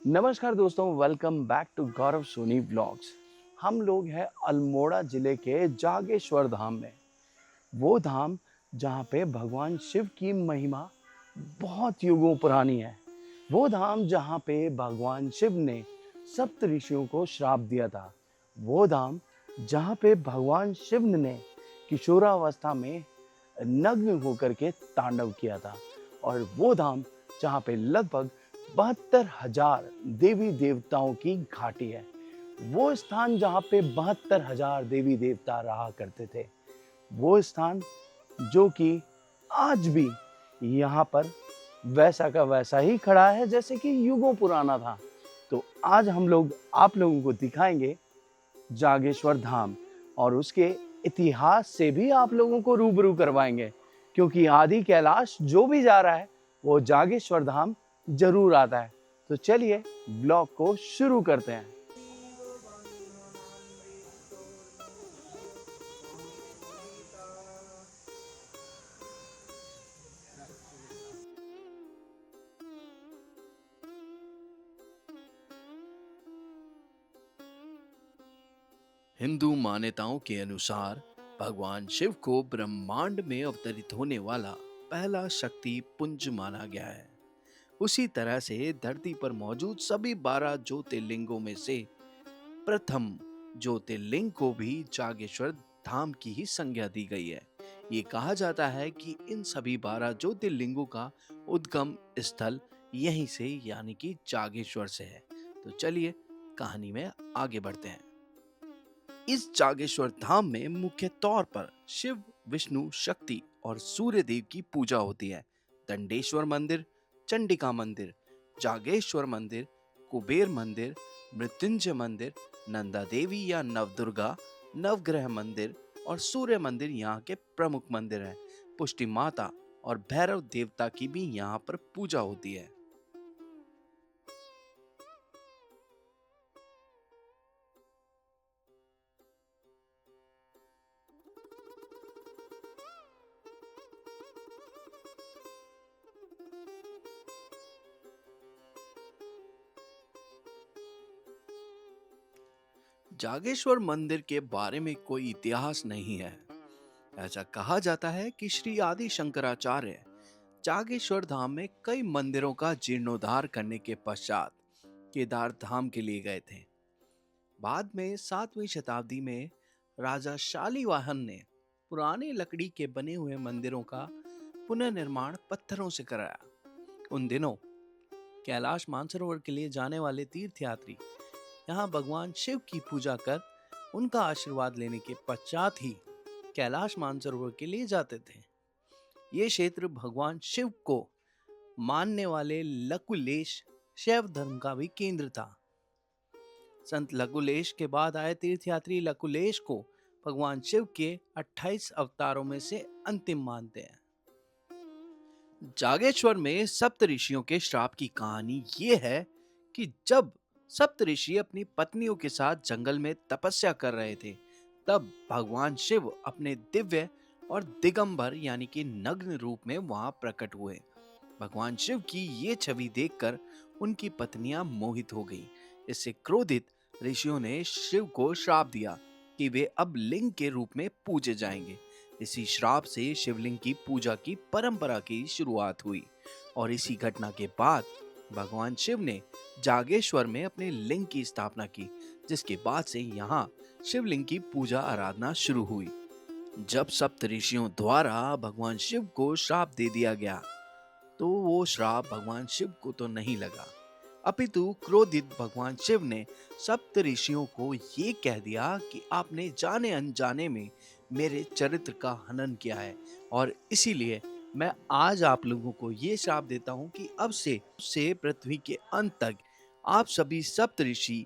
नमस्कार दोस्तों, welcome back to Gaurav Soni blogs. हम लोग हैं अल्मोड़ा जिले के जागेश्वर धाम में। वो धाम जहाँ पे भगवान शिव की महिमा बहुत युगों पुरानी है। वो धाम जहाँ पे भगवान शिव ने सप्त ऋषियों को श्राप दिया था। वो धाम जहाँ पे भगवान शिव ने किशोरावस्था में नग्न होकर के तांडव किया था। और वो धाम जहाँ पे लगभग 72,000 देवी देवताओं की घाटी है। वो स्थान जहाँ पे 72,000 देवी देवता रहा करते थे। वो स्थान जो कि आज भी यहाँ पर वैसा का वैसा ही खड़ा है जैसे कि युगों पुराना था। तो आज हम लोग आप लोगों को दिखाएंगे जागेश्वर धाम और उसके इतिहास से भी आप लोगों को रूबरू करवाएंगे, क्योंकि आदि कैलाश जो भी जा रहा है वो जागेश्वर धाम जरूर आता है। तो चलिए ब्लॉग को शुरू करते हैं। हिंदू मान्यताओं के अनुसार भगवान शिव को ब्रह्मांड में अवतरित होने वाला पहला शक्ति पुंज माना गया है। उसी तरह से धरती पर मौजूद सभी 12 ज्योतिर्लिंगों में से प्रथम ज्योतिर्लिंग को भी जागेश्वर धाम की ही संज्ञा दी गई है। ये कहा जाता है कि इन सभी 12 ज्योतिर्लिंगों का उद्गम स्थल यहीं से यानी कि जागेश्वर से है। तो चलिए कहानी में आगे बढ़ते हैं। इस जागेश्वर धाम में मुख्य तौर पर शिव, विष्णु, शक्ति और सूर्य देव की पूजा होती है। दंडेश्वर मंदिर, चंडिका मंदिर, जागेश्वर मंदिर, कुबेर मंदिर, मृत्युंजय मंदिर, नंदा देवी या नवदुर्गा, नवग्रह मंदिर और सूर्य मंदिर यहाँ के प्रमुख मंदिर हैं। पुष्टि माता और भैरव देवता की भी यहाँ पर पूजा होती है। जागेश्वर मंदिर के बारे में कोई इतिहास नहीं है। ऐसा कहा जाता है कि श्री आदि शंकराचार्य जागेश्वर धाम में कई मंदिरों का जीर्णोद्धार करने के पश्चात केदार धाम के लिए गए थे। बाद में 7वीं शताब्दी में राजा शालीवाहन ने पुराने लकड़ी के बने हुए मंदिरों का पुनर्निर्माण पत्थरों से कराया। उन दिनों कैलाश मानसरोवर के लिए जाने वाले तीर्थयात्री यहाँ भगवान शिव की पूजा कर उनका आशीर्वाद लेने के पश्चात ही कैलाश मानसरोवर के लिए जाते थे। ये क्षेत्र भगवान शिव को मानने वाले लकुलेश शैव धर्म का भी केंद्र था। संत लकुलेश के बाद आए तीर्थयात्री लकुलेश को भगवान शिव के 28 अवतारों में से अंतिम मानते हैं। जागेश्वर में सप्त ऋषियों के श्राप की कहानी ये है कि जब सप्त ऋषि अपनी पत्नियों के साथ जंगल में तपस्या कर रहे थे, तब भगवान शिव अपने दिव्य और दिगंबर यानी कि नग्न रूप में वहां प्रकट हुए। भगवान शिव की ये छवि देखकर उनकी पत्नियां मोहित हो गईं। इससे क्रोधित ऋषियों ने शिव को श्राप दिया कि वे अब लिंग के रूप में पूजे जाएंगे। इसी श्राप से शिवलिंग की पूजा की परंपरा की शुरुआत हुई और इसी घटना के बाद भगवान शिव ने जागेश्वर में अपने लिंग की स्थापना की, जिसके बाद से यहाँ शिवलिंग की पूजा आराधना शुरू हुई। जब सप्त ऋषियों द्वारा भगवान शिव को श्राप दे दिया गया, तो वो श्राप भगवान शिव को तो नहीं लगा, अपितु क्रोधित भगवान शिव ने सप्त ऋषियों को ये कह दिया कि आपने जाने अनजाने में मेरे चरित्र का हनन किया है और इसीलिए मैं आज आप लोगों को ये श्राप देता हूँ कि अब से पृथ्वी के अंत तक आप सभी सप्त ऋषि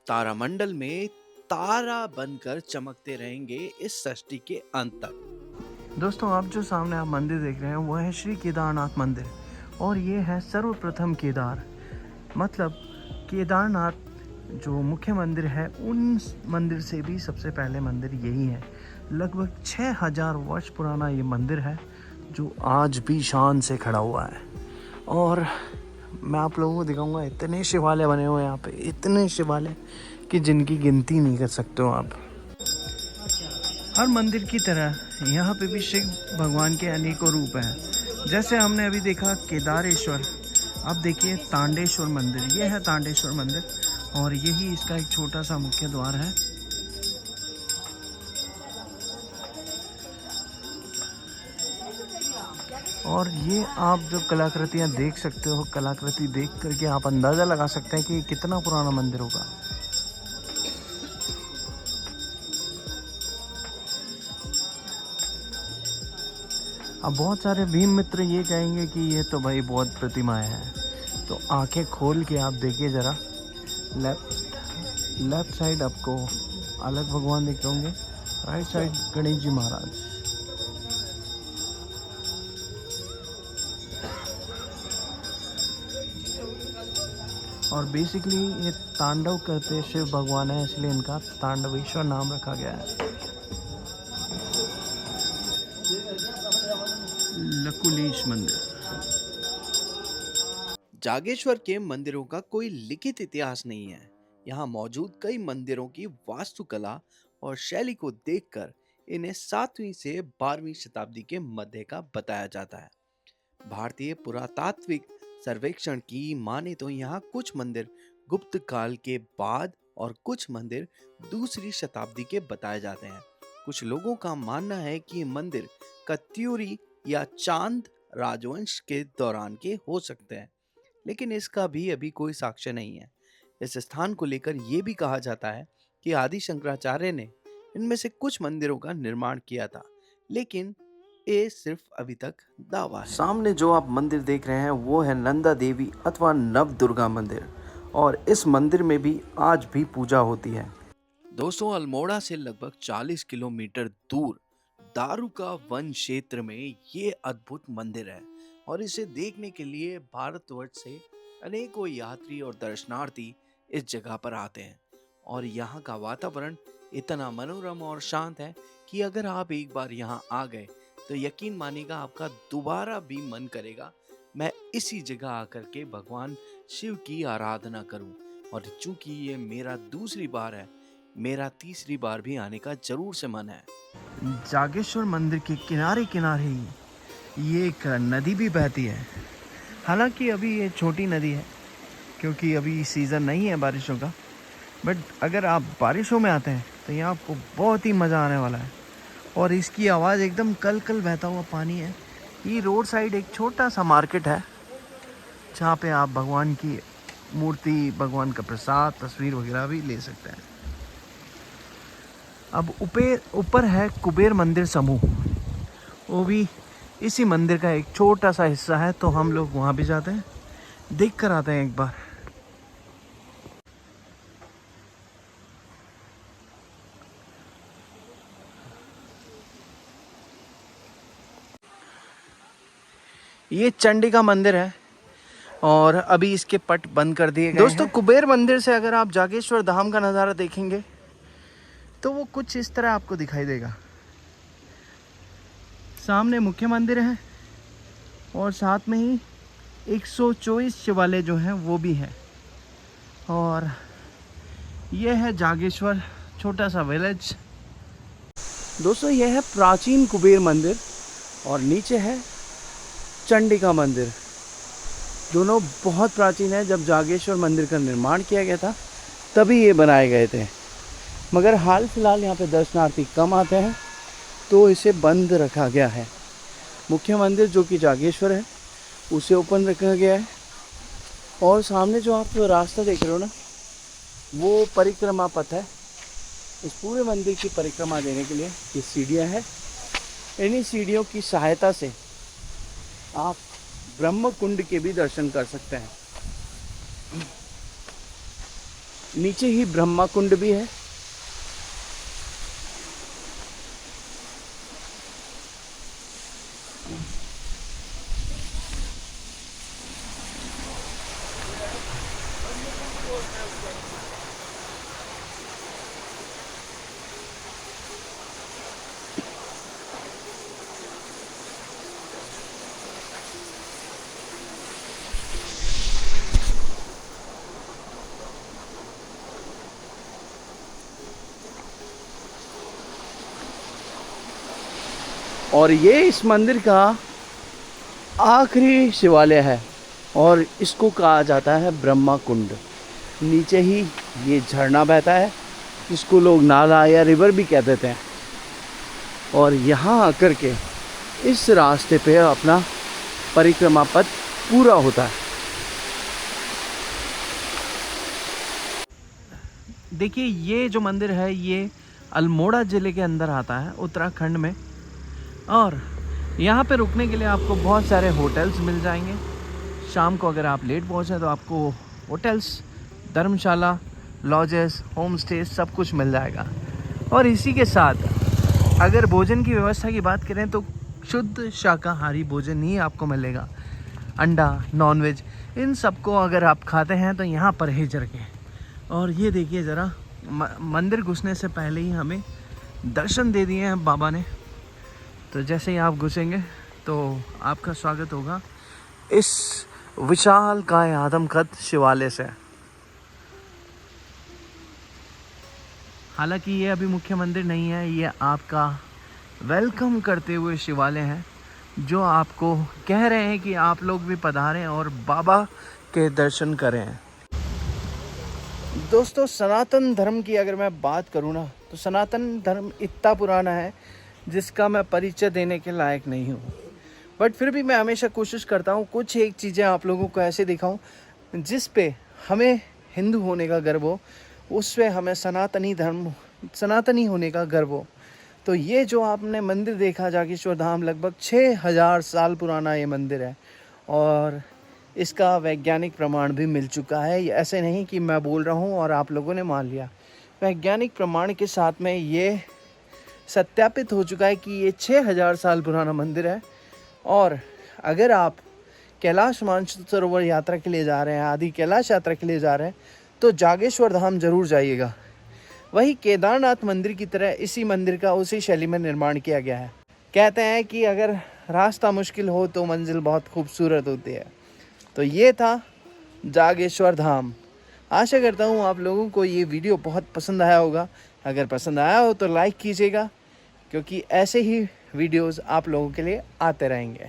तारामंडल में तारा बनकर चमकते रहेंगे इस सृष्टि के अंत तक। दोस्तों, आप जो सामने आप मंदिर देख रहे हैं वो है श्री केदारनाथ मंदिर और ये है सर्वप्रथम केदार। मतलब केदारनाथ जो मुख्य मंदिर है उन मंदिर से भी सबसे पहले मंदिर यही है। लगभग 6000 वर्ष पुराना ये मंदिर है जो आज भी शान से खड़ा हुआ है। और मैं आप लोगों को दिखाऊंगा। इतने शिवालय बने हुए हैं यहाँ पे, इतने शिवालय कि जिनकी गिनती नहीं कर सकते हो आप। हर मंदिर की तरह यहाँ पे भी शिव भगवान के अनेकों रूप हैं। जैसे हमने अभी देखा केदारेश्वर, अब देखिए तांडेश्वर मंदिर। ये है तांडेश्वर मंदिर और यही इसका एक छोटा सा मुख्य द्वार है। और ये आप जो कलाकृतियाँ देख सकते हो, कलाकृति देख करके आप अंदाज़ा लगा सकते हैं कि ये कितना पुराना मंदिर होगा। अब बहुत सारे भीम मित्र ये कहेंगे कि ये तो भाई बहुत प्रतिमाएं हैं। तो आंखें खोल के आप देखिए ज़रा, लेफ्ट साइड आपको अलग भगवान दिख रहे होंगे, राइट साइड गणेश जी महाराज। और बेसिकली ये तांडव करते शिव भगवान है, इसलिए इनका तांडवेश्वर नाम रखा गया है। लकुलेश मंदिर। जागेश्वर के मंदिरों का कोई लिखित इतिहास नहीं है। यहाँ मौजूद कई मंदिरों की वास्तुकला और शैली को देखकर इन्हें 7वीं से 12वीं शताब्दी के मध्य का बताया जाता है। भारतीय पुरातात्विक सर्वेक्षण की माने तो यहाँ कुछ मंदिर गुप्त काल के बाद और कुछ मंदिर दूसरी शताब्दी के बताए जाते हैं। कुछ लोगों का मानना है कि ये मंदिर कत्यूरी या चांद राजवंश के दौरान के हो सकते हैं, लेकिन इसका भी अभी कोई साक्ष्य नहीं है। इस स्थान को लेकर यह भी कहा जाता है कि आदि शंकराचार्य ने इनमें से कुछ मंदिरों का निर्माण किया था, लेकिन ये सिर्फ अभी तक दावा है। सामने जो आप मंदिर देख रहे हैं वो है नंदा देवी अथवा नव दुर्गा मंदिर, और इस मंदिर में भी आज भी पूजा होती है। दोस्तों, अल्मोड़ा से लगभग 40 किलोमीटर दूर दारुका वन क्षेत्र में ये अद्भुत मंदिर है और इसे देखने के लिए भारतवर्ष से अनेकों यात्री और दर्शनार्थी इस जगह पर आते हैं। और यहाँ का वातावरण इतना मनोरम और शांत है कि अगर आप एक बार यहाँ आ गए तो यकीन मानिएगा आपका दोबारा भी मन करेगा मैं इसी जगह आकर के भगवान शिव की आराधना करूं। और चूंकि ये मेरा दूसरी बार है, मेरा तीसरी बार भी आने का जरूर से मन है। जागेश्वर मंदिर के किनारे किनारे ही ये एक नदी भी बहती है। हालांकि अभी ये छोटी नदी है क्योंकि अभी सीज़न नहीं है बारिशों का, बट अगर आप बारिशों में आते हैं तो यहाँ आपको बहुत ही मज़ा आने वाला है। और इसकी आवाज़ एकदम कल कल बहता हुआ पानी है। ये रोड साइड एक छोटा सा मार्केट है जहाँ पे आप भगवान की मूर्ति, भगवान का प्रसाद, तस्वीर वगैरह भी ले सकते हैं। अब ऊपर है कुबेर मंदिर समूह, वो भी इसी मंदिर का एक छोटा सा हिस्सा है, तो हम लोग वहाँ भी जाते हैं, देख कर आते हैं एक बार। ये चंडिका मंदिर है और अभी इसके पट बंद कर दिए गए हैं। दोस्तों, कुबेर मंदिर से अगर आप जागेश्वर धाम का नज़ारा देखेंगे तो वो कुछ इस तरह आपको दिखाई देगा। सामने मुख्य मंदिर है और साथ में ही 124 शिवालय जो हैं वो भी हैं। और ये है जागेश्वर, छोटा सा विलेज। दोस्तों, यह है प्राचीन कुबेर मंदिर और नीचे है चंडिका मंदिर। दोनों बहुत प्राचीन है। जब जागेश्वर मंदिर का निर्माण किया गया था तभी ये बनाए गए थे, मगर हाल फिलहाल यहाँ पे दर्शनार्थी कम आते हैं तो इसे बंद रखा गया है। मुख्य मंदिर जो कि जागेश्वर है उसे ओपन रखा गया है। और सामने जो आप रास्ता देख रहे हो ना, वो परिक्रमा पथ है। इस पूरे मंदिर की परिक्रमा देने के लिए ये सीढ़ियाँ हैं। इन्हीं सीढ़ियों की सहायता से आप ब्रह्म कुंड के भी दर्शन कर सकते हैं। नीचे ही ब्रह्मा कुंड भी है। और ये इस मंदिर का आखिरी शिवालय है और इसको कहा जाता है ब्रह्मा कुंड। नीचे ही ये झरना बहता है, इसको लोग नाला या रिवर भी कह देते हैं। और यहाँ आकर के इस रास्ते पे अपना परिक्रमा पथ पूरा होता है। देखिए ये जो मंदिर है ये अल्मोड़ा ज़िले के अंदर आता है, उत्तराखंड में। और यहाँ पे रुकने के लिए आपको बहुत सारे होटल्स मिल जाएंगे। शाम को अगर आप लेट पहुँचे तो आपको होटल्स, धर्मशाला, लॉजेस, होम स्टे सब कुछ मिल जाएगा। और इसी के साथ अगर भोजन की व्यवस्था की बात करें तो शुद्ध शाकाहारी भोजन ही आपको मिलेगा। अंडा, नॉनवेज, इन सबको अगर आप खाते हैं तो यहाँ परहेज रखें। और ये देखिए ज़रा, मंदिर घुसने से पहले ही हमें दर्शन दे दिए हैं बाबा ने। तो जैसे ही आप घुसेंगे तो आपका स्वागत होगा इस विशाल काय आदमकद शिवालय से। हालांकि ये अभी मुख्य मंदिर नहीं है, ये आपका वेलकम करते हुए शिवालय है जो आपको कह रहे हैं कि आप लोग भी पधारें और बाबा के दर्शन करें। दोस्तों, सनातन धर्म की अगर मैं बात करूँ ना, तो सनातन धर्म इतना पुराना है जिसका मैं परिचय देने के लायक नहीं हूँ। बट फिर भी मैं हमेशा कोशिश करता हूँ कुछ एक चीज़ें आप लोगों को ऐसे दिखाऊँ जिस पे हमें हिंदू होने का गर्व हो, उस पे हमें सनातनी होने का गर्व हो। तो ये जो आपने मंदिर देखा जागेश्वर धाम, लगभग 6000 साल पुराना ये मंदिर है और इसका वैज्ञानिक प्रमाण भी मिल चुका है। ये ऐसे नहीं कि मैं बोल रहा हूँ और आप लोगों ने मान लिया। वैज्ञानिक प्रमाण के साथ में ये सत्यापित हो चुका है कि ये 6000 साल पुराना मंदिर है। और अगर आप कैलाश मानसरोवर यात्रा के लिए जा रहे हैं, आदि कैलाश यात्रा के लिए जा रहे हैं, तो जागेश्वर धाम ज़रूर जाइएगा। वही केदारनाथ मंदिर की तरह इसी मंदिर का उसी शैली में निर्माण किया गया है। कहते हैं कि अगर रास्ता मुश्किल हो तो मंजिल बहुत खूबसूरत होती है। तो ये था जागेश्वर धाम। आशा करता हूँ आप लोगों को ये वीडियो बहुत पसंद आया होगा। अगर पसंद आया हो तो लाइक कीजिएगा, क्योंकि ऐसे ही वीडियोस आप लोगों के लिए आते रहेंगे।